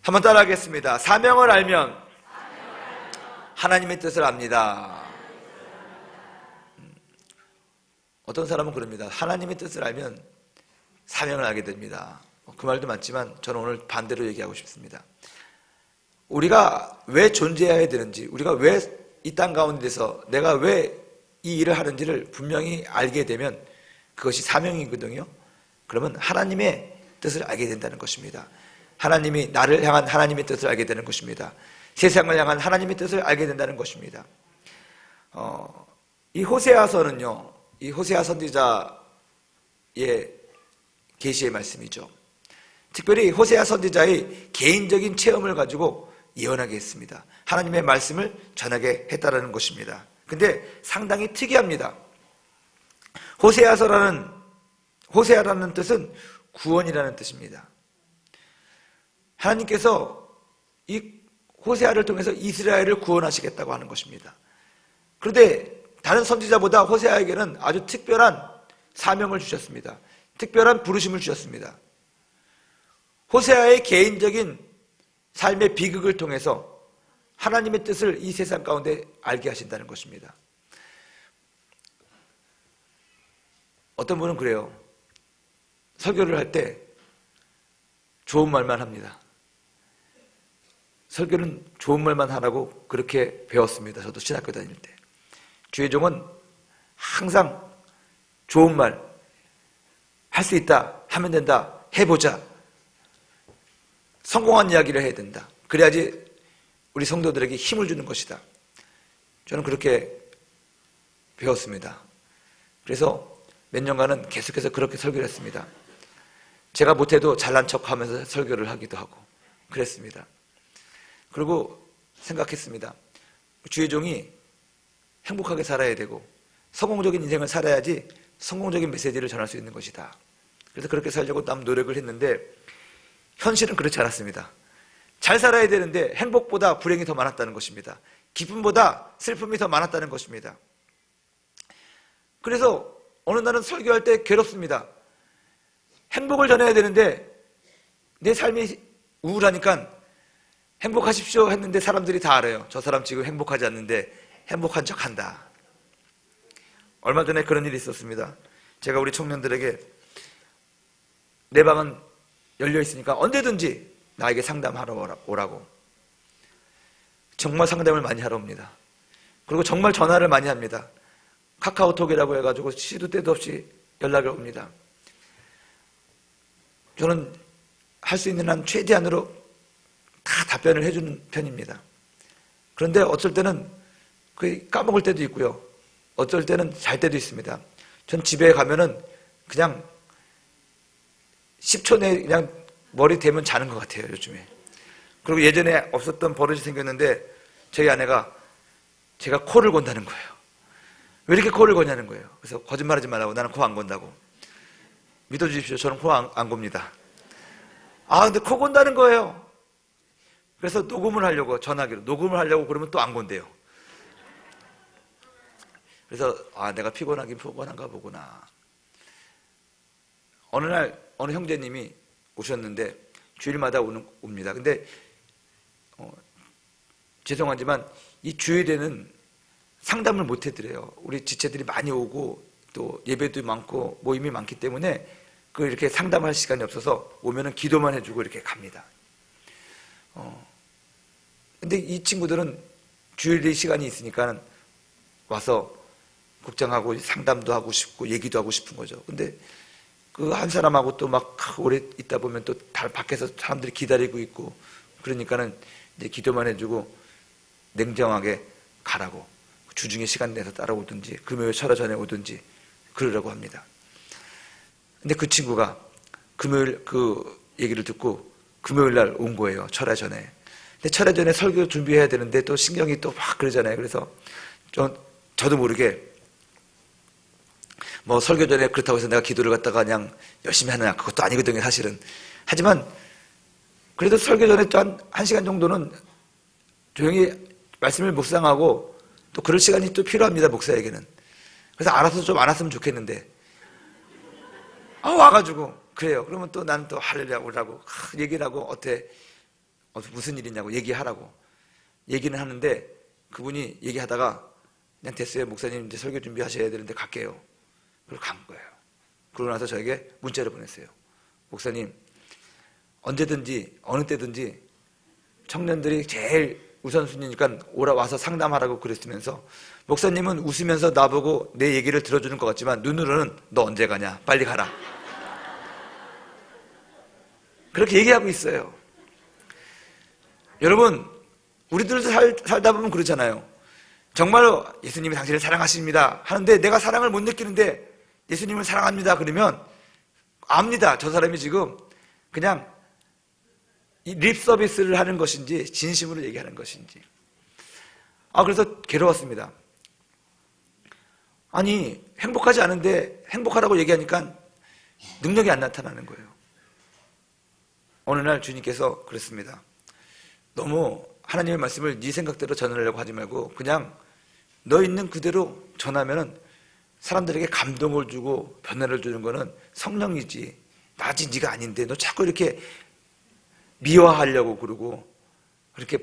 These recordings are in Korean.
한번 따라하겠습니다. 사명을 알면 하나님의 뜻을 압니다. 어떤 사람은 그럽니다. 하나님의 뜻을 알면 사명을 알게 됩니다. 그 말도 맞지만 저는 오늘 반대로 얘기하고 싶습니다. 우리가 왜 존재해야 되는지, 우리가 왜 이 땅 가운데서 내가 왜 이 일을 하는지를 분명히 알게 되면 그것이 사명이거든요. 그러면 하나님의 뜻을 알게 된다는 것입니다. 하나님이 나를 향한 하나님의 뜻을 알게 되는 것입니다. 세상을 향한 하나님의 뜻을 알게 된다는 것입니다. 이 호세아서는요, 이 호세아 선지자의 계시의 말씀이죠. 특별히 호세아 선지자의 개인적인 체험을 가지고 예언하게 했습니다. 하나님의 말씀을 전하게 했다라는 것입니다. 근데 상당히 특이합니다. 호세아라는 뜻은 구원이라는 뜻입니다. 하나님께서 이 호세아를 통해서 이스라엘을 구원하시겠다고 하는 것입니다. 그런데 다른 선지자보다 호세아에게는 아주 특별한 사명을 주셨습니다. 특별한 부르심을 주셨습니다. 호세아의 개인적인 삶의 비극을 통해서 하나님의 뜻을 이 세상 가운데 알게 하신다는 것입니다. 어떤 분은 그래요. 설교를 할 때 좋은 말만 합니다. 설교는 좋은 말만 하라고 그렇게 배웠습니다. 저도 신학교 다닐 때. 주의 종은 항상 좋은 말, 할 수 있다, 하면 된다, 해보자. 성공한 이야기를 해야 된다. 그래야지 우리 성도들에게 힘을 주는 것이다. 저는 그렇게 배웠습니다. 그래서 몇 년간은 계속해서 그렇게 설교를 했습니다. 제가 못해도 잘난 척하면서 설교를 하기도 하고 그랬습니다. 그리고 생각했습니다. 주의 종이 행복하게 살아야 되고 성공적인 인생을 살아야지 성공적인 메시지를 전할 수 있는 것이다. 그래서 그렇게 살려고 남 노력을 했는데 현실은 그렇지 않았습니다. 잘 살아야 되는데 행복보다 불행이 더 많았다는 것입니다. 기쁨보다 슬픔이 더 많았다는 것입니다. 그래서 어느 날은 설교할 때 괴롭습니다. 행복을 전해야 되는데 내 삶이 우울하니까 행복하십시오 했는데 사람들이 다 알아요. 저 사람 지금 행복하지 않는데 행복한 척한다. 얼마 전에 그런 일이 있었습니다. 제가 우리 청년들에게 내 방은 열려 있으니까 언제든지 나에게 상담하러 오라고. 정말 상담을 많이 하러 옵니다. 그리고 정말 전화를 많이 합니다. 카카오톡이라고 해가지고 시도 때도 없이 연락이 옵니다. 저는 할 수 있는 한 최대한으로 다 답변을 해주는 편입니다. 그런데 어쩔 때는 까먹을 때도 있고요. 어쩔 때는 잘 때도 있습니다. 전 집에 가면은 그냥 10초 내에 그냥 머리 대면 자는 것 같아요, 요즘에. 그리고 예전에 없었던 버릇이 생겼는데 저희 아내가 제가 코를 곤다는 거예요. 왜 이렇게 코를 고냐는 거예요. 그래서 거짓말하지 말라고. 나는 코 안 곤다고. 믿어주십시오. 저는 코 안 곱니다. 근데 코 곤다는 거예요. 그래서 녹음을 하려고 전화기로 녹음을 하려고 그러면 또 안 곤대요. 그래서 내가 피곤하긴 피곤한가 보구나. 어느 날 어느 형제님이 오셨는데 주일마다 옵니다. 근데 죄송하지만 이 주일에는 상담을 못 해드려요. 우리 지체들이 많이 오고 또 예배도 많고 모임이 많기 때문에 이렇게 상담할 시간이 없어서 오면은 기도만 해주고 이렇게 갑니다. 근데 이 친구들은 주일에 시간이 있으니까 와서 국장하고 상담도 하고 싶고 얘기도 하고 싶은 거죠. 근데 그 한 사람하고 또 막 오래 있다 보면 또 밖에서 사람들이 기다리고 있고 그러니까는 이제 기도만 해주고 냉정하게 가라고 주중에 시간 내서 따라오든지 금요일 철야 전에 오든지 그러라고 합니다. 근데 그 친구가 금요일 그 얘기를 듣고 금요일 날 온 거예요. 철야 전에. 근데 철야 전에 설교 준비해야 되는데 또 신경이 또 막 그러잖아요. 그래서 저도 모르게 뭐 설교 전에 그렇다고 해서 내가 기도를 갖다가 그냥 열심히 하느냐 그것도 아니거든요, 사실은. 하지만 그래도 설교 전에 또 한 시간 정도는 조용히 말씀을 묵상하고 또 그럴 시간이 또 필요합니다, 목사에게는. 그래서 알아서 좀 안 왔으면 좋겠는데 와가지고 그래요. 그러면 또 나는 또 할렐루야 오라고 얘기를 하고 어때 무슨 일이냐고 얘기하라고 얘기는 하는데, 그분이 얘기하다가 그냥 됐어요, 목사님 이제 설교 준비하셔야 되는데 갈게요. 그리고 간 거예요. 그러고 나서 저에게 문자를 보냈어요. 목사님, 언제든지 어느 때든지 청년들이 제일 우선순위니까 와서 상담하라고 그랬으면서, 목사님은 웃으면서 나보고 내 얘기를 들어주는 것 같지만 눈으로는 너 언제 가냐, 빨리 가라, 그렇게 얘기하고 있어요. 여러분, 우리들도 살다 보면 그렇잖아요. 정말로 예수님이 당신을 사랑하십니다 하는데 내가 사랑을 못 느끼는데 예수님을 사랑합니다 그러면 압니다, 저 사람이 지금 그냥 립 서비스를 하는 것인지 진심으로 얘기하는 것인지. 그래서 괴로웠습니다. 아니, 행복하지 않은데 행복하라고 얘기하니까 능력이 안 나타나는 거예요. 어느 날 주님께서 그랬습니다. 너무 하나님의 말씀을 네 생각대로 전하려고 하지 말고 그냥 너 있는 그대로 전하면은 사람들에게 감동을 주고 변화를 주는 거는 성령이지 나지 네가 아닌데 너 자꾸 이렇게 미화하려고 그러고 그렇게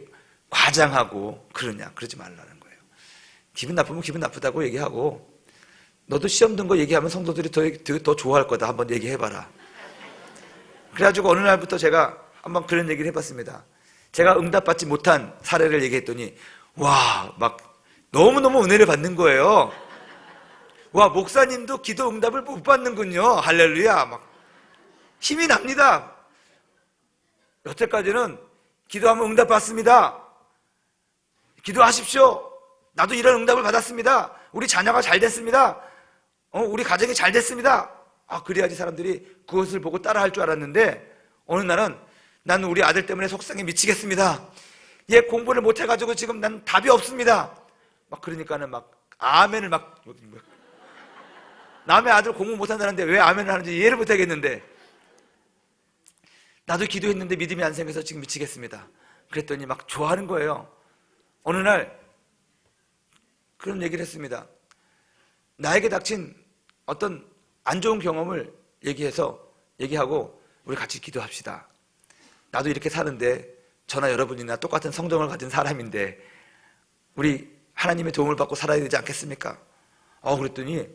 과장하고 그러지 말라는 거예요. 기분 나쁘면 기분 나쁘다고 얘기하고, 너도 시험 든 거 얘기하면 성도들이 더 좋아할 거다, 한번 얘기해봐라. 그래가지고 어느 날부터 제가 한번 그런 얘기를 해봤습니다. 제가 응답받지 못한 사례를 얘기했더니 막 너무너무 은혜를 받는 거예요. 목사님도 기도 응답을 못 받는군요, 할렐루야, 막 힘이 납니다. 여태까지는 기도하면 응답 받습니다, 기도하십시오, 나도 이런 응답을 받았습니다, 우리 자녀가 잘 됐습니다, 우리 가정이 잘 됐습니다, 그래야지 사람들이 그것을 보고 따라할 줄 알았는데, 어느 날은 나는 우리 아들 때문에 속상해 미치겠습니다, 얘 공부를 못해가지고 지금 난 답이 없습니다, 막 그러니까는 막 아멘을 막, 남의 아들 공부 못한다는데 왜 아멘을 하는지 이해를 못하겠는데, 나도 기도했는데 믿음이 안 생겨서 지금 미치겠습니다. 그랬더니 막 좋아하는 거예요. 어느 날 그런 얘기를 했습니다. 나에게 닥친 어떤 안 좋은 경험을 얘기하고 우리 같이 기도합시다. 나도 이렇게 사는데 저나 여러분이나 똑같은 성정을 가진 사람인데 우리 하나님의 도움을 받고 살아야 되지 않겠습니까? 그랬더니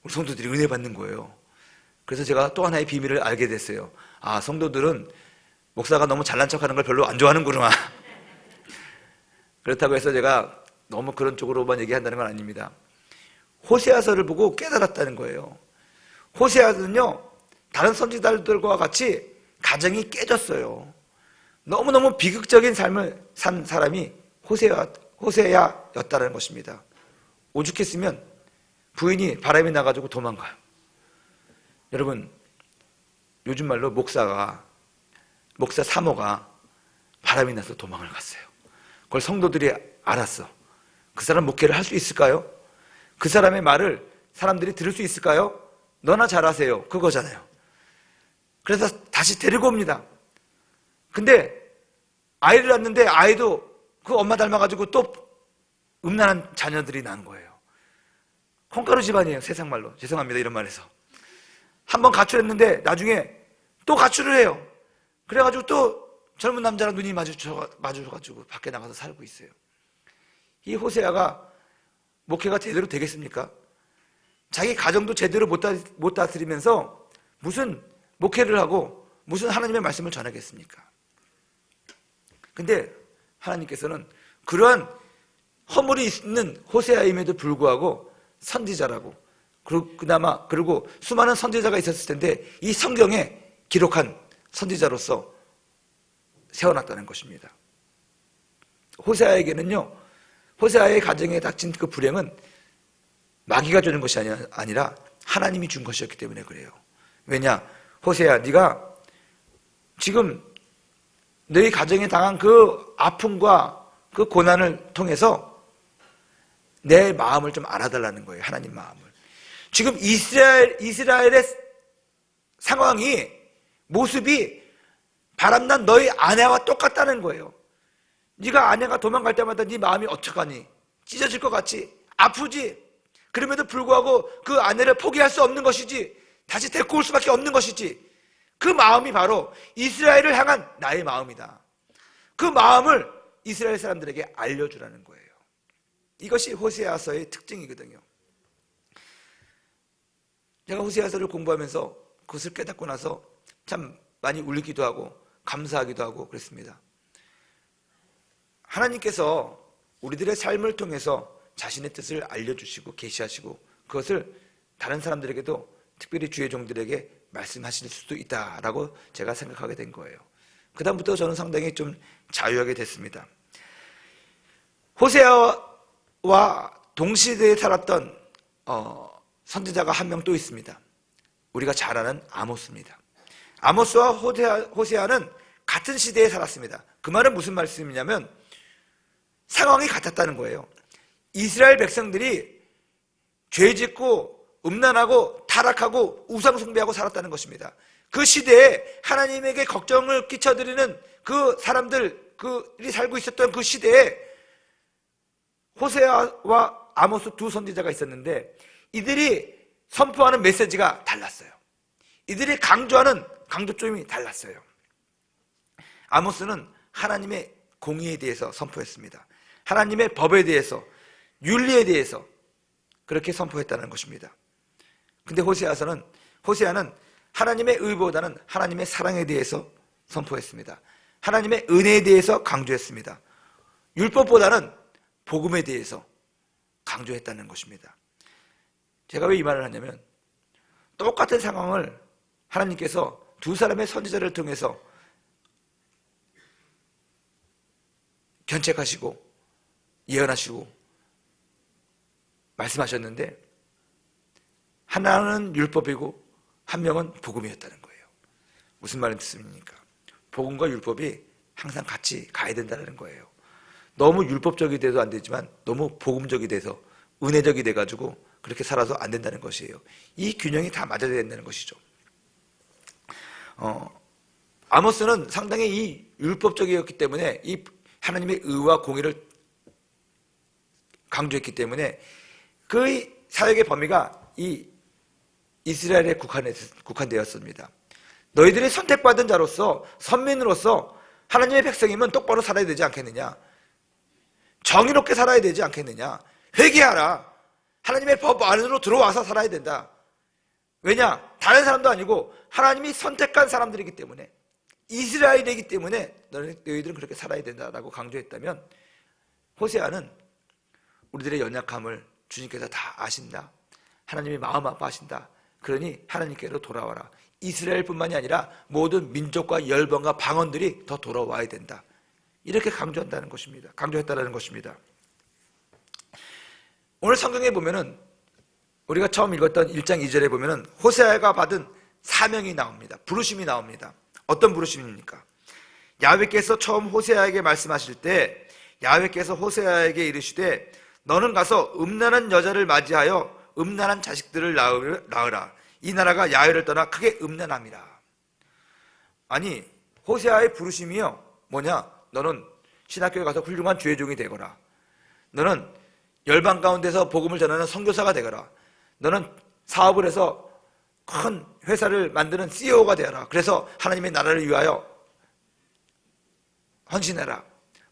우리 성도들이 은혜 받는 거예요. 그래서 제가 또 하나의 비밀을 알게 됐어요. 성도들은 목사가 너무 잘난 척하는 걸 별로 안 좋아하는구나. 그렇다고 해서 제가 너무 그런 쪽으로만 얘기한다는 건 아닙니다. 호세아서를 보고 깨달았다는 거예요. 호세아는요, 다른 선지자들과 같이 가정이 깨졌어요. 너무너무 비극적인 삶을 산 사람이 호세아였다는 것입니다. 오죽했으면 부인이 바람이 나가지고 도망가요. 여러분, 요즘 말로 목사 사모가 바람이 나서 도망을 갔어요. 그걸 성도들이 알았어. 그 사람 목회를 할 수 있을까요? 그 사람의 말을 사람들이 들을 수 있을까요? 너나 잘하세요, 그거잖아요. 그래서 다시 데리고 옵니다. 근데 아이를 낳는데 아이도 그 엄마 닮아가지고 또 음란한 자녀들이 난 거예요. 콩가루 집안이에요, 세상 말로. 죄송합니다, 이런 말해서. 한번 가출했는데 나중에 또 가출을 해요. 그래가지고 또 젊은 남자랑 눈이 마주쳐가지고 밖에 나가서 살고 있어요. 이 호세아가 목회가 제대로 되겠습니까? 자기 가정도 제대로 못 다스리면서 무슨 목회를 하고 무슨 하나님의 말씀을 전하겠습니까? 근데 하나님께서는 그러한 허물이 있는 호세아임에도 불구하고 선지자라고, 그리고 수많은 선지자가 있었을 텐데 이 성경에 기록한 선지자로서 세워놨다는 것입니다. 호세아에게는요, 호세아의 가정에 닥친 그 불행은 마귀가 주는 것이 아니라 하나님이 준 것이었기 때문에 그래요. 왜냐? 호세아, 네가 지금 너희 가정에 당한 그 아픔과 그 고난을 통해서 내 마음을 좀 알아달라는 거예요. 하나님 마음을. 지금 이스라엘의 상황이, 모습이 바람난 너희 아내와 똑같다는 거예요. 네가 아내가 도망갈 때마다 네 마음이 어떡하니? 찢어질 것 같지? 아프지? 그럼에도 불구하고 그 아내를 포기할 수 없는 것이지, 다시 데리고 올 수밖에 없는 것이지, 그 마음이 바로 이스라엘을 향한 나의 마음이다. 그 마음을 이스라엘 사람들에게 알려주라는 거예요. 이것이 호세아서의 특징이거든요. 제가 호세아서를 공부하면서 그것을 깨닫고 나서 참 많이 울기도 하고 감사하기도 하고 그랬습니다. 하나님께서 우리들의 삶을 통해서 자신의 뜻을 알려주시고 계시하시고 그것을 다른 사람들에게도 특별히 주의 종들에게 말씀하실 수도 있다라고 제가 생각하게 된 거예요. 그 다음부터 저는 상당히 좀 자유하게 됐습니다. 호세아와 동시대에 살았던 선지자가 한 명 또 있습니다. 우리가 잘 아는 아모스입니다. 아모스와 호세아는 같은 시대에 살았습니다. 그 말은 무슨 말씀이냐면 상황이 같았다는 거예요. 이스라엘 백성들이 죄짓고 음란하고 타락하고 우상숭배하고 살았다는 것입니다. 그 시대에 하나님에게 걱정을 끼쳐드리는 그 사람들이 살고 있었던 그 시대에 호세아와 아모스 두 선지자가 있었는데 이들이 선포하는 메시지가 달랐어요. 이들이 강조하는 강조점이 달랐어요. 아모스는 하나님의 공의에 대해서 선포했습니다. 하나님의 법에 대해서, 윤리에 대해서 그렇게 선포했다는 것입니다. 근데 호세아는 하나님의 의보다는 하나님의 사랑에 대해서 선포했습니다. 하나님의 은혜에 대해서 강조했습니다. 율법보다는 복음에 대해서 강조했다는 것입니다. 제가 왜 이 말을 하냐면 똑같은 상황을 하나님께서 두 사람의 선지자를 통해서 견책하시고 예언하시고 말씀하셨는데 하나는 율법이고 한 명은 복음이었다는 거예요. 무슨 말입니까? 복음과 율법이 항상 같이 가야 된다는 거예요. 너무 율법적이 돼도 안 되지만 너무 복음적이 돼서 은혜적이 돼가지고 그렇게 살아서 안 된다는 것이에요. 이 균형이 다 맞아야 된다는 것이죠. 아모스는 상당히 이 율법적이었기 때문에 이 하나님의 의와 공의를 강조했기 때문에 그의 사역의 범위가 이 이스라엘에 국한되었습니다. 너희들이 선택받은 자로서 선민으로서 하나님의 백성이면 똑바로 살아야 되지 않겠느냐? 정의롭게 살아야 되지 않겠느냐? 회개하라. 하나님의 법 안으로 들어와서 살아야 된다. 왜냐? 다른 사람도 아니고 하나님이 선택한 사람들이기 때문에 이스라엘이기 때문에 너희들은 그렇게 살아야 된다라고 강조했다면 호세아는 우리들의 연약함을 주님께서 다 아신다. 하나님이 마음 아파하신다. 그러니 하나님께로 돌아와라. 이스라엘뿐만이 아니라 모든 민족과 열방과 방언들이 더 돌아와야 된다. 이렇게 강조했다는 것입니다. 오늘 성경에 보면은 우리가 처음 읽었던 1장 2절에 보면은 호세아가 받은 사명이 나옵니다. 부르심이 나옵니다. 어떤 부르심입니까? 야훼께서 처음 호세아에게 말씀하실 때 야훼께서 호세아에게 이르시되 너는 가서 음란한 여자를 맞이하여 음란한 자식들을 낳으라. 이 나라가 야훼를 떠나 크게 음란함이라. 아니 호세아의 부르심이요 뭐냐? 너는 신학교에 가서 훌륭한 주의 종이 되거라. 너는 열방 가운데서 복음을 전하는 선교사가 되거라. 너는 사업을 해서 큰 회사를 만드는 CEO가 되어라. 그래서 하나님의 나라를 위하여 헌신해라.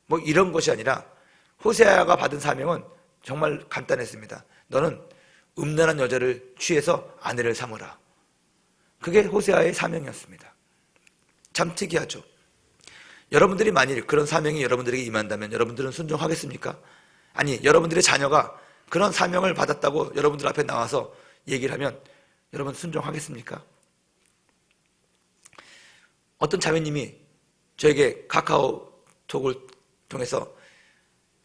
뭐 이런 것이 아니라 호세아가 받은 사명은 정말 간단했습니다. 너는 음란한 여자를 취해서 아내를 삼으라. 그게 호세아의 사명이었습니다. 참 특이하죠. 여러분들이 만일 그런 사명이 여러분들에게 임한다면 여러분들은 순종하겠습니까? 아니 여러분들의 자녀가 그런 사명을 받았다고 여러분들 앞에 나와서 얘기를 하면 여러분 순종하겠습니까? 어떤 자매님이 저에게 카카오톡을 통해서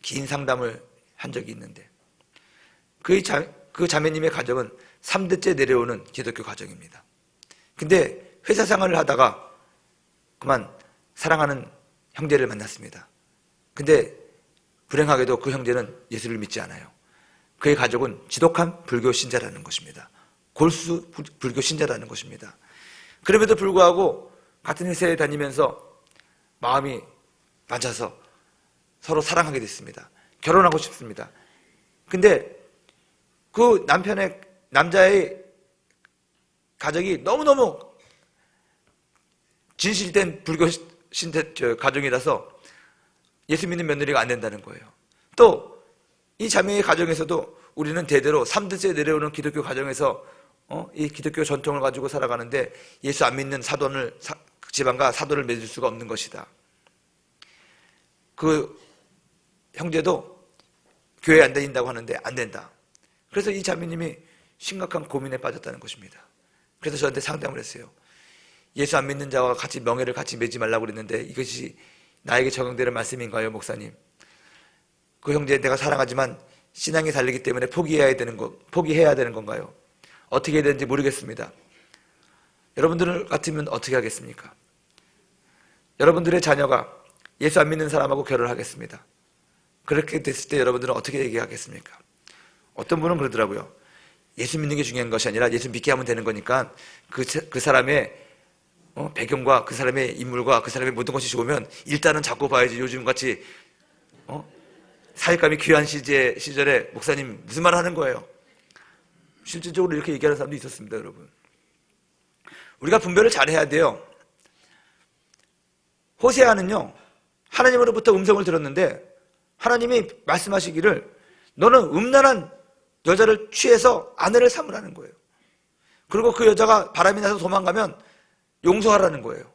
긴 상담을 한 적이 있는데 그 자매님의 가정은 3대째 내려오는 기독교 가정입니다. 근데 회사 생활을 하다가 그만 사랑하는 형제를 만났습니다. 근데 불행하게도 그 형제는 예수를 믿지 않아요. 그의 가족은 지독한 불교 신자라는 것입니다. 골수 불교 신자라는 것입니다. 그럼에도 불구하고 같은 회사에 다니면서 마음이 맞아서 서로 사랑하게 됐습니다. 결혼하고 싶습니다. 근데 그 남자의 가족이 너무너무 진실된 불교 가정이라서 예수 믿는 며느리가 안 된다는 거예요. 또 이 자매의 가정에서도 우리는 대대로 3대째 내려오는 기독교 가정에서 이 기독교 전통을 가지고 살아가는데 예수 안 믿는 집안과 사돈을 맺을 수가 없는 것이다. 그 형제도 교회 안 다닌다고 하는데 안 된다. 그래서 이 자매님이 심각한 고민에 빠졌다는 것입니다. 그래서 저한테 상담을 했어요. 예수 안 믿는 자와 같이 명예를 같이 맺지 말라고 그랬는데 이것이 나에게 적용되는 말씀인가요, 목사님? 그 형제 내가 사랑하지만 신앙이 다르기 때문에 포기해야 되는 건가요? 어떻게 해야 되는지 모르겠습니다. 여러분들 같으면 어떻게 하겠습니까? 여러분들의 자녀가 예수 안 믿는 사람하고 결혼을 하겠습니다. 그렇게 됐을 때 여러분들은 어떻게 얘기하겠습니까? 어떤 분은 그러더라고요. 예수 믿는 게 중요한 것이 아니라 예수 믿게 하면 되는 거니까 그 사람의 배경과 그 사람의 인물과 그 사람의 모든 것이 좋으면 일단은 잡고 봐야지. 요즘같이 사익감이 귀한 시절에 목사님 무슨 말을 하는 거예요? 실질적으로 이렇게 얘기하는 사람도 있었습니다. 여러분, 우리가 분별을 잘해야 돼요. 호세아는요, 하나님으로부터 음성을 들었는데 하나님이 말씀하시기를 너는 음란한 여자를 취해서 아내를 삼으라는 거예요. 그리고 그 여자가 바람이 나서 도망가면 용서하라는 거예요.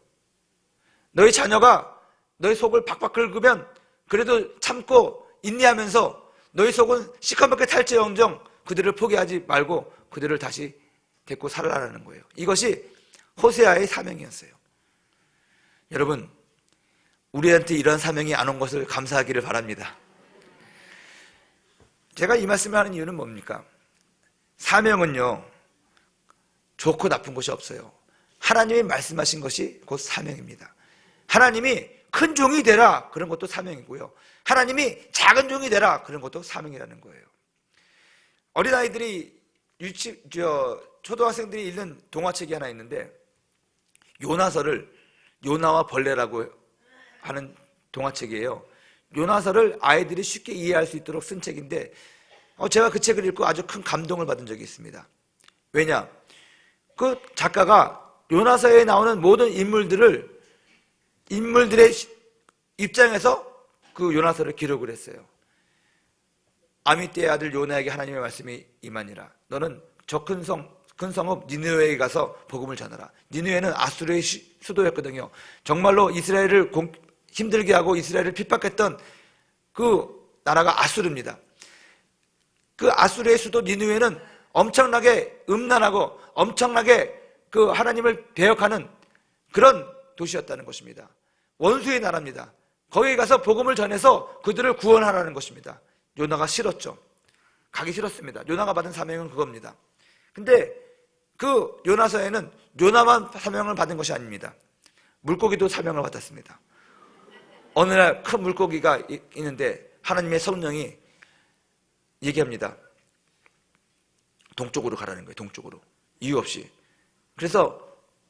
너희 자녀가 너희 속을 박박 긁으면 그래도 참고 인내하면서 너희 속은 시커멓게 탈지언정 그들을 포기하지 말고 그들을 다시 데리고 살아라는 거예요. 이것이 호세아의 사명이었어요. 여러분, 우리한테 이런 사명이 안 온 것을 감사하기를 바랍니다. 제가 이 말씀을 하는 이유는 뭡니까? 사명은요, 좋고 나쁜 것이 없어요. 하나님이 말씀하신 것이 곧 사명입니다. 하나님이 큰 종이 되라, 그런 것도 사명이고요. 하나님이 작은 종이 되라, 그런 것도 사명이라는 거예요. 어린아이들이 초등학생들이 읽는 동화책이 하나 있는데 요나서를 요나와 벌레라고 하는 동화책이에요. 요나서를 아이들이 쉽게 이해할 수 있도록 쓴 책인데 제가 그 책을 읽고 아주 큰 감동을 받은 적이 있습니다. 왜냐? 그 작가가 요나서에 나오는 모든 인물들의 입장에서 그 요나서를 기록을 했어요. 아미떼의 아들 요나에게 하나님의 말씀이 임하니라. 너는 저 큰 성읍 니느웨에 가서 복음을 전하라. 니느웨는 아수르의 수도였거든요. 정말로 이스라엘을 힘들게 하고 이스라엘을 핍박했던 그 나라가 아수르입니다. 그 아수르의 수도 니느웨는 엄청나게 음란하고 엄청나게 그 하나님을 배역하는 그런 도시였다는 것입니다. 원수의 나라입니다. 거기에 가서 복음을 전해서 그들을 구원하라는 것입니다. 요나가 싫었죠. 가기 싫었습니다. 요나가 받은 사명은 그겁니다. 근데 그 요나서에는 요나만 사명을 받은 것이 아닙니다. 물고기도 사명을 받았습니다. 어느 날 큰 물고기가 있는데 하나님의 성령이 얘기합니다. 동쪽으로 가라는 거예요. 동쪽으로. 이유 없이. 그래서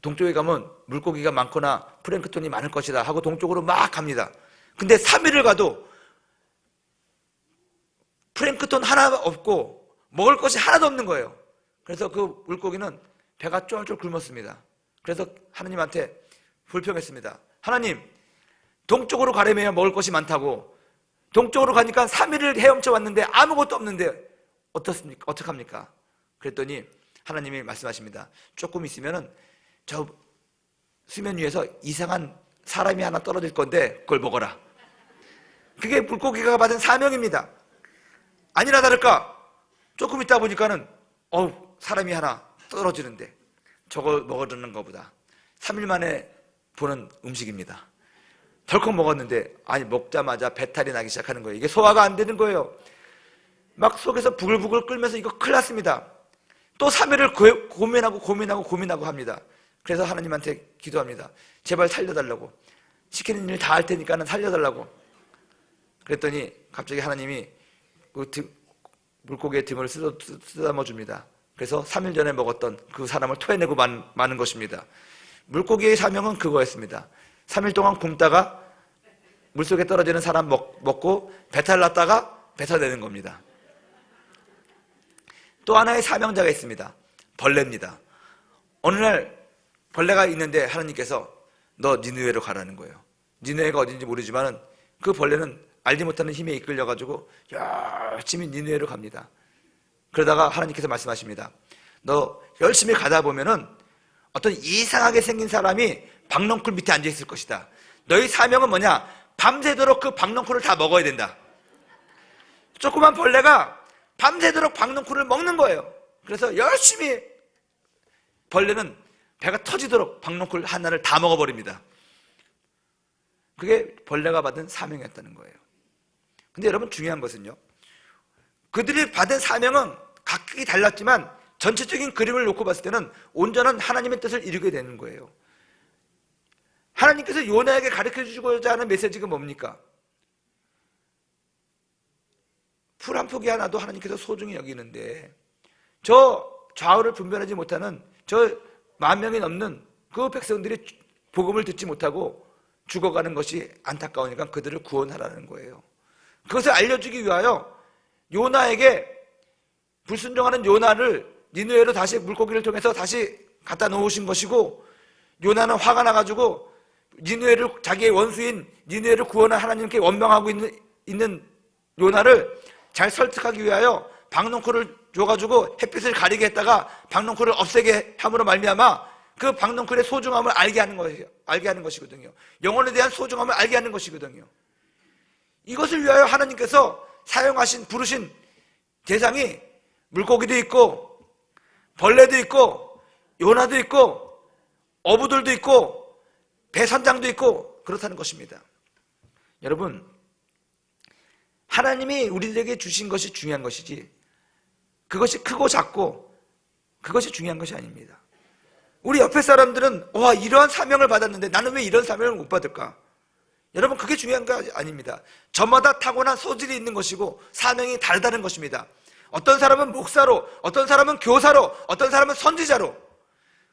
동쪽에 가면 물고기가 많거나 플랭크톤이 많을 것이다 하고 동쪽으로 막 갑니다. 근데 3일을 가도 플랭크톤 하나 없고 먹을 것이 하나도 없는 거예요. 그래서 그 물고기는 배가 쫄쫄 굶었습니다. 그래서 하나님한테 불평했습니다. 하나님, 동쪽으로 가려면 먹을 것이 많다고 동쪽으로 가니까 3일을 헤엄쳐 왔는데 아무것도 없는데 어떻습니까? 어떡합니까? 그랬더니 하나님이 말씀하십니다. 조금 있으면은 저 수면 위에서 이상한 사람이 하나 떨어질 건데 그걸 먹어라. 그게 물고기가 받은 사명입니다. 아니나 다를까 조금 있다 보니까는 사람이 하나 떨어지는데 저걸 먹으려는 것보다 3일 만에 보는 음식입니다. 덜컥 먹었는데 먹자마자 배탈이 나기 시작하는 거예요. 이게 소화가 안 되는 거예요. 막 속에서 부글부글 끓면서 이거 큰일 났습니다. 또 3일을 고민하고 합니다. 그래서 하나님한테 기도합니다. 제발 살려달라고. 시키는 일 다 할 테니까는 살려달라고. 그랬더니 갑자기 하나님이 그 물고기의 등을 쓰다듬어 줍니다. 그래서 3일 전에 먹었던 그 사람을 토해내고 마는 것입니다. 물고기의 사명은 그거였습니다. 3일 동안 굶다가 물속에 떨어지는 사람 먹고 배탈 났다가 뱉어내는 겁니다. 또 하나의 사명자가 있습니다. 벌레입니다. 어느 날 벌레가 있는데 하나님께서 너 니느웨로 가라는 거예요. 니느웨가 어딘지 모르지만 그 벌레는 알지 못하는 힘에 이끌려가지고 열심히 니느웨로 갑니다. 그러다가 하나님께서 말씀하십니다. 너 열심히 가다 보면은 어떤 이상하게 생긴 사람이 박넝쿨 밑에 앉아 있을 것이다. 너희 사명은 뭐냐? 밤새도록 그 박넝쿨을 다 먹어야 된다. 조그만 벌레가 밤새도록 박넝쿨을 먹는 거예요. 그래서 열심히 벌레는 배가 터지도록 박넝쿨 하나를 다 먹어버립니다. 그게 벌레가 받은 사명이었다는 거예요. 근데 여러분 중요한 것은요, 그들이 받은 사명은 각각이 달랐지만 전체적인 그림을 놓고 봤을 때는 온전한 하나님의 뜻을 이루게 되는 거예요. 하나님께서 요나에게 가르쳐 주고자 하는 메시지가 뭡니까? 풀 한 포기 하나도 하나님께서 소중히 여기는데 저 좌우를 분별하지 못하는 저 10,000명이 넘는 그 백성들이 복음을 듣지 못하고 죽어가는 것이 안타까우니까 그들을 구원하라는 거예요. 그것을 알려주기 위하여 요나에게, 불순종하는 요나를 니느웨로 다시 물고기를 통해서 다시 갖다 놓으신 것이고, 요나는 화가 나가지고 니느웨를, 자기의 원수인 니느웨를 구원한 하나님께 원망하고 있는 요나를 잘 설득하기 위하여 박넝쿨을 줘가지고 햇빛을 가리게 했다가 박넝쿨을 없애게 함으로 말미암아 그 박넝쿨의 소중함을 알게 하는 것이거든요. 영혼에 대한 소중함을 알게 하는 것이거든요. 이것을 위하여 하나님께서 사용하신, 부르신 대상이 물고기도 있고 벌레도 있고 요나도 있고 어부들도 있고 배선장도 있고 그렇다는 것입니다. 여러분, 하나님이 우리들에게 주신 것이 중요한 것이지 그것이 크고 작고 그것이 중요한 것이 아닙니다. 우리 옆에 사람들은 와, 이러한 사명을 받았는데 나는 왜 이런 사명을 못 받을까? 여러분, 그게 중요한 거 아닙니다. 저마다 타고난 소질이 있는 것이고 사명이 다르다는 것입니다. 어떤 사람은 목사로, 어떤 사람은 교사로, 어떤 사람은 선지자로,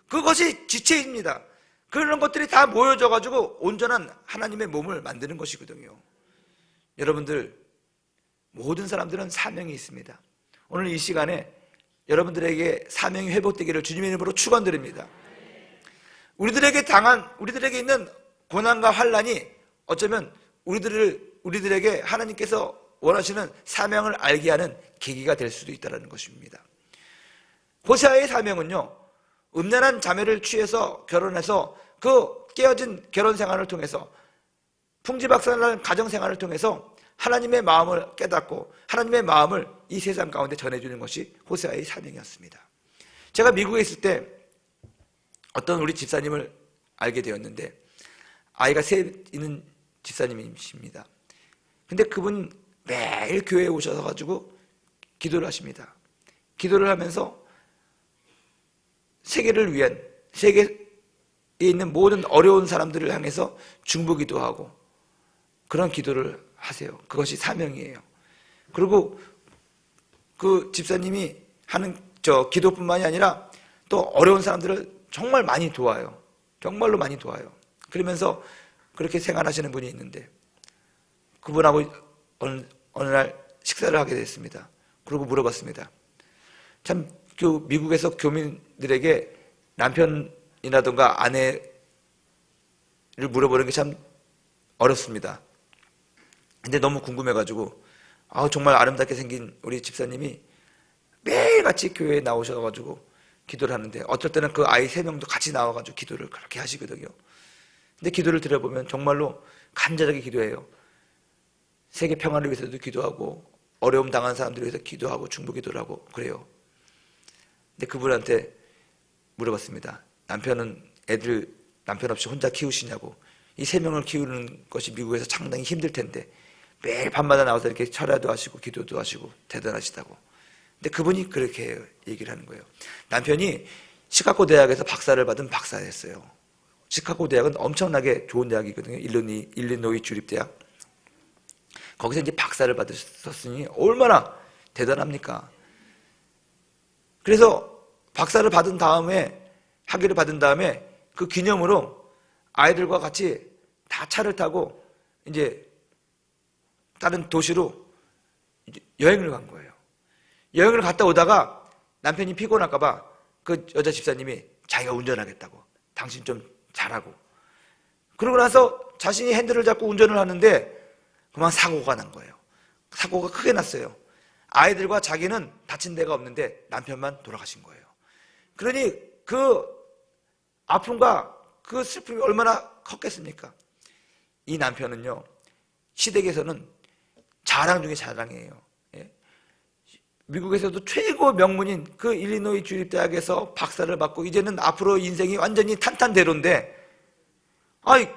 그것이 지체입니다. 그런 것들이 다 모여져가지고 온전한 하나님의 몸을 만드는 것이거든요. 여러분들, 모든 사람들은 사명이 있습니다. 오늘 이 시간에 여러분들에게 사명이 회복되기를 주님의 이름으로 축원드립니다. 우리들에게 있는 고난과 환난이 어쩌면 우리들에게 하나님께서 원하시는 사명을 알게 하는 계기가 될 수도 있다는 것입니다. 호세아의 사명은요, 음란한 자매를 취해서 결혼해서 그 깨어진 결혼 생활을 통해서 풍지박산난 가정 생활을 통해서 하나님의 마음을 깨닫고 하나님의 마음을 이 세상 가운데 전해주는 것이 호세아의 사명이었습니다. 제가 미국에 있을 때 어떤 우리 집사님을 알게 되었는데, 아이가 셋 있는 집사님이십니다. 근데 그분 매일 교회에 오셔서 가지고 기도를 하십니다. 기도를 하면서 세계를 위한, 세계에 있는 모든 어려운 사람들을 향해서 중보기도 하고 그런 기도를 하세요. 그것이 사명이에요. 그리고 그 집사님이 하는 기도뿐만이 아니라 또 어려운 사람들을 정말 많이 도와요. 정말로 많이 도와요. 그러면서 그렇게 생활하시는 분이 있는데 그분하고 어느 날 식사를 하게 됐습니다. 그리고 물어봤습니다. 참 그 미국에서 교민들에게 남편이라든가 아내를 물어보는 게 참 어렵습니다. 근데 너무 궁금해가지고 정말 아름답게 생긴 우리 집사님이 매일같이 교회에 나오셔가지고 기도를 하는데 어떨 때는 그 아이 3명도 같이 나와가지고 기도를 그렇게 하시거든요. 근데 기도를 들어보면 정말로 간절하게 기도해요. 세계 평화를 위해서도 기도하고 어려움 당한 사람들을 위해서 기도하고 중보 기도를 하고 그래요. 근데 그분한테 물어봤습니다. 남편 없이 혼자 키우시냐고. 이 3명을 키우는 것이 미국에서 상당히 힘들 텐데 매일 밤마다 나와서 이렇게 철야도 하시고 기도도 하시고 대단하시다고. 근데 그분이 그렇게 얘기를 하는 거예요. 남편이 시카고 대학에서 박사를 받은 박사였어요. 시카고 대학은 엄청나게 좋은 대학이거든요. 일리노이 주립대학. 거기서 이제 박사를 받으셨으니 얼마나 대단합니까? 그래서 박사를 받은 다음에, 학위를 받은 다음에 그 기념으로 아이들과 같이 다 차를 타고 이제 다른 도시로 여행을 간 거예요. 여행을 갔다 오다가 남편이 피곤할까봐 그 여자 집사님이 자기가 운전하겠다고. 당신 좀 잘하고. 그러고 나서 자신이 핸들을 잡고 운전을 하는데 그만 사고가 난 거예요. 사고가 크게 났어요. 아이들과 자기는 다친 데가 없는데 남편만 돌아가신 거예요. 그러니 그 아픔과 그 슬픔이 얼마나 컸겠습니까? 이 남편은요, 시댁에서는 자랑 중에 자랑이에요. 예? 미국에서도 최고 명문인 그 일리노이 주립대학에서 박사를 받고 이제는 앞으로 인생이 완전히 탄탄대로인데, 아이,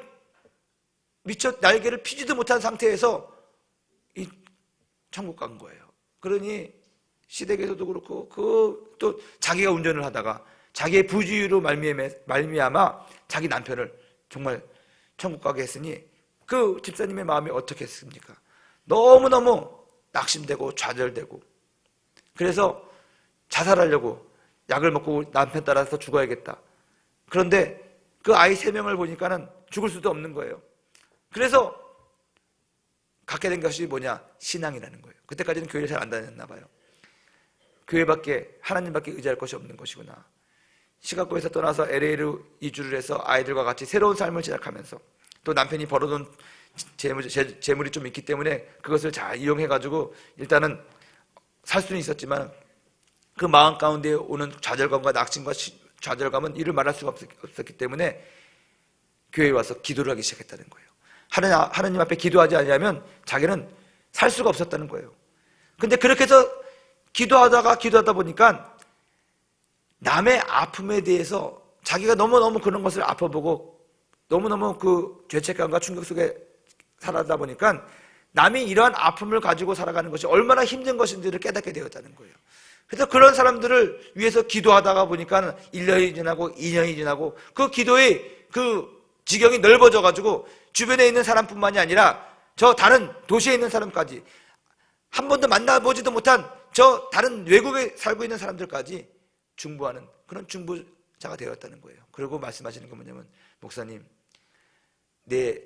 미처 날개를 피지도 못한 상태에서 이 천국 간 거예요. 그러니 시댁에서도 그렇고 또 자기가 운전을 하다가 자기의 부주의로 말미암아 자기 남편을 정말 천국 가게 했으니 그 집사님의 마음이 어떻겠습니까? 너무너무 낙심되고 좌절되고, 그래서 자살하려고 약을 먹고 남편 따라서 죽어야겠다. 그런데 그 아이 3명을 보니까는 죽을 수도 없는 거예요. 그래서 갖게 된 것이 뭐냐? 신앙이라는 거예요. 그때까지는 교회를 잘 안 다녔나 봐요. 교회밖에, 하나님밖에 의지할 것이 없는 것이구나. 시카고에서 떠나서 LA로 이주를 해서 아이들과 같이 새로운 삶을 시작하면서 또 남편이 벌어둔 재물이 좀 있기 때문에 그것을 잘 이용해가지고 일단은 살 수는 있었지만 그 마음 가운데 오는 좌절감과 낙심과 좌절감은 이를 말할 수가 없었기 때문에 교회에 와서 기도를 하기 시작했다는 거예요. 하나님 앞에 기도하지 않으면 자기는 살 수가 없었다는 거예요. 근데 그렇게 해서 기도하다 보니까 남의 아픔에 대해서 자기가 너무너무 그런 것을 아파보고 너무너무 그 죄책감과 충격 속에 살아다 보니까 남이 이러한 아픔을 가지고 살아가는 것이 얼마나 힘든 것인지를 깨닫게 되었다는 거예요. 그래서 그런 사람들을 위해서 기도하다가 보니까 1년이 지나고 2년이 지나고 그 기도의 그 지경이 넓어져 가지고 주변에 있는 사람뿐만이 아니라 저 다른 도시에 있는 사람까지, 한 번도 만나보지도 못한 저 다른 외국에 살고 있는 사람들까지 중보하는 그런 중보자가 되었다는 거예요. 그리고 말씀하시는 게 뭐냐면, 목사님, 내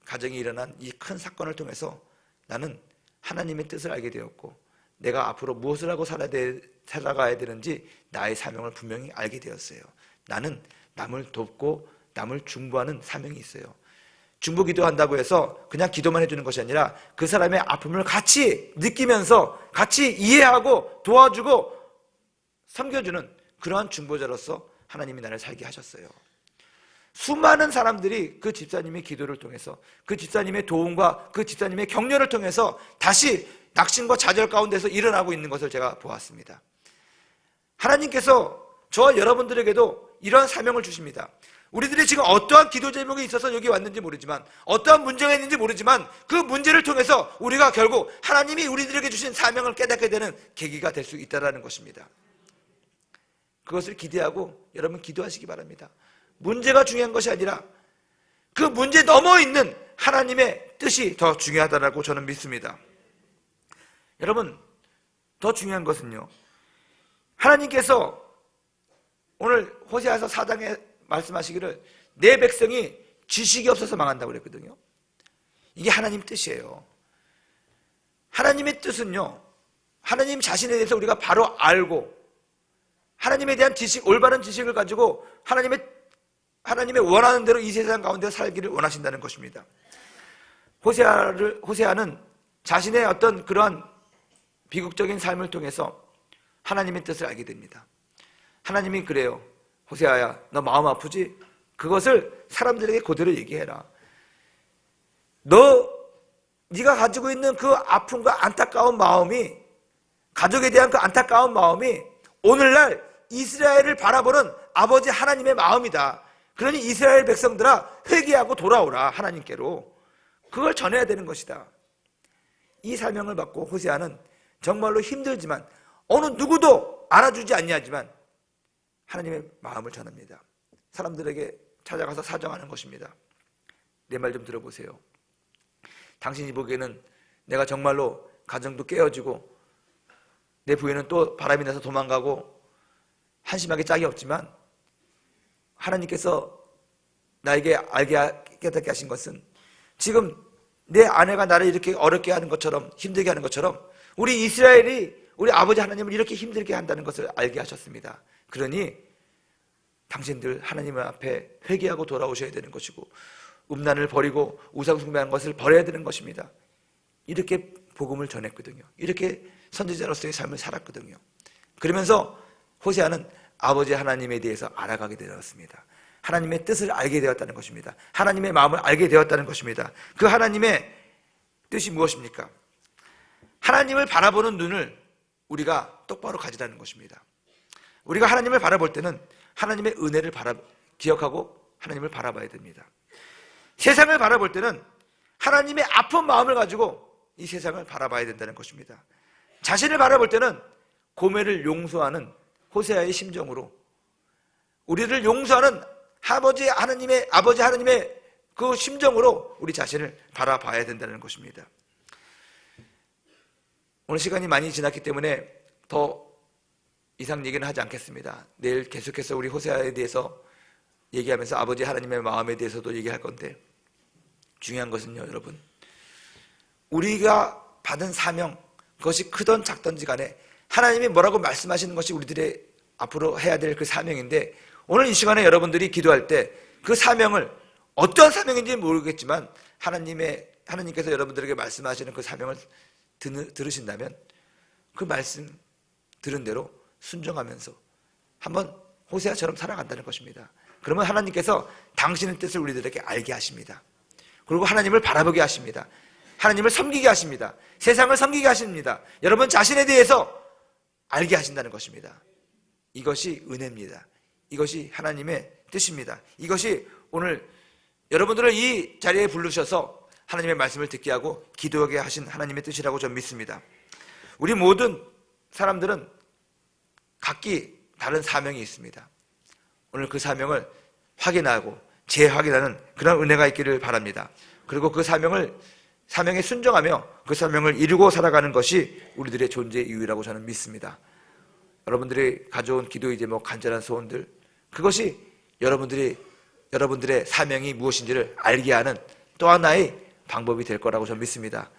가정에 일어난 이 큰 사건을 통해서 나는 하나님의 뜻을 알게 되었고 내가 앞으로 무엇을 하고 살아가야 되는지 나의 사명을 분명히 알게 되었어요. 나는 남을 돕고 남을 중보하는 사명이 있어요. 중보 기도한다고 해서 그냥 기도만 해주는 것이 아니라 그 사람의 아픔을 같이 느끼면서 같이 이해하고 도와주고 섬겨주는 그러한 중보자로서 하나님이 나를 살게 하셨어요. 수많은 사람들이 그 집사님의 기도를 통해서, 그 집사님의 도움과 그 집사님의 격려를 통해서 다시 낙심과 좌절 가운데서 일어나고 있는 것을 제가 보았습니다. 하나님께서 저와 여러분들에게도 이러한 사명을 주십니다. 우리들이 지금 어떠한 기도 제목이 있어서 여기 왔는지 모르지만, 어떠한 문제가 있는지 모르지만 그 문제를 통해서 우리가 결국 하나님이 우리들에게 주신 사명을 깨닫게 되는 계기가 될 수 있다는 것입니다. 그것을 기대하고 여러분 기도하시기 바랍니다. 문제가 중요한 것이 아니라 그 문제 넘어 있는 하나님의 뜻이 더 중요하다고 저는 믿습니다. 여러분, 더 중요한 것은요, 하나님께서 오늘 호세아서 4장에 말씀하시기를 내 백성이 지식이 없어서 망한다고 그랬거든요. 이게 하나님 뜻이에요. 하나님의 뜻은요, 하나님 자신에 대해서 우리가 바로 알고 하나님에 대한 지식, 올바른 지식을 가지고 하나님의 원하는 대로 이 세상 가운데 살기를 원하신다는 것입니다. 호세아는 자신의 어떤 그러한 비극적인 삶을 통해서 하나님의 뜻을 알게 됩니다. 하나님이 그래요. 호세아야, 너 마음 아프지? 그것을 사람들에게 그대로 얘기해라. 네가 가지고 있는 그 아픔과 안타까운 마음이, 가족에 대한 그 안타까운 마음이 오늘날 이스라엘을 바라보는 아버지 하나님의 마음이다. 그러니 이스라엘 백성들아, 회개하고 돌아오라, 하나님께로. 그걸 전해야 되는 것이다. 이 사명을 받고 호세아는 정말로 힘들지만, 어느 누구도 알아주지 아니하지만 하나님의 마음을 전합니다. 사람들에게 찾아가서 사정하는 것입니다. 내 말 좀 들어보세요. 당신이 보기에는 내가 정말로 가정도 깨어지고 내 부인은 또 바람이 나서 도망가고 한심하게 짝이 없지만, 하나님께서 나에게 깨닫게 하신 것은 지금 내 아내가 나를 이렇게 어렵게 하는 것처럼, 힘들게 하는 것처럼 우리 이스라엘이 우리 아버지 하나님을 이렇게 힘들게 한다는 것을 알게 하셨습니다. 그러니 당신들 하나님 앞에 회개하고 돌아오셔야 되는 것이고, 음란을 버리고 우상 숭배하는 것을 버려야 되는 것입니다. 이렇게 복음을 전했거든요. 이렇게 선지자로서의 삶을 살았거든요. 그러면서 호세아는 아버지 하나님에 대해서 알아가게 되었습니다. 하나님의 뜻을 알게 되었다는 것입니다. 하나님의 마음을 알게 되었다는 것입니다. 그 하나님의 뜻이 무엇입니까? 하나님을 바라보는 눈을 우리가 똑바로 가지라는 것입니다. 우리가 하나님을 바라볼 때는 하나님의 은혜를 기억하고 하나님을 바라봐야 됩니다. 세상을 바라볼 때는 하나님의 아픈 마음을 가지고 이 세상을 바라봐야 된다는 것입니다. 자신을 바라볼 때는 고멜을 용서하는 호세아의 심정으로, 우리를 용서하는 아버지 하나님의 그 심정으로 우리 자신을 바라봐야 된다는 것입니다. 오늘 시간이 많이 지났기 때문에 더 이상 얘기는 하지 않겠습니다. 내일 계속해서 우리 호세아에 대해서 얘기하면서 아버지 하나님의 마음에 대해서도 얘기할 건데, 중요한 것은요, 여러분, 우리가 받은 사명, 그것이 크든 작든지 간에 하나님이 뭐라고 말씀하시는 것이 우리들의 앞으로 해야 될 그 사명인데, 오늘 이 시간에 여러분들이 기도할 때 그 사명을, 어떤 사명인지 모르겠지만 하나님께서 여러분들에게 말씀하시는 그 사명을 들으신다면 그 말씀 들은 대로 순종하면서 한번 호세아처럼 살아간다는 것입니다. 그러면 하나님께서 당신의 뜻을 우리들에게 알게 하십니다. 그리고 하나님을 바라보게 하십니다. 하나님을 섬기게 하십니다. 세상을 섬기게 하십니다. 여러분 자신에 대해서 알게 하신다는 것입니다. 이것이 은혜입니다. 이것이 하나님의 뜻입니다. 이것이 오늘 여러분들을 이 자리에 부르셔서 하나님의 말씀을 듣게 하고 기도하게 하신 하나님의 뜻이라고 저는 믿습니다. 우리 모든 사람들은 각기 다른 사명이 있습니다. 오늘 그 사명을 확인하고 재확인하는 그런 은혜가 있기를 바랍니다. 그리고 그 사명에 순종하며 그 사명을 이루고 살아가는 것이 우리들의 존재의 이유라고 저는 믿습니다. 여러분들이 가져온 기도의 제목, 간절한 소원들, 그것이 여러분들의 사명이 무엇인지를 알게 하는 또 하나의 방법이 될 거라고 저는 믿습니다.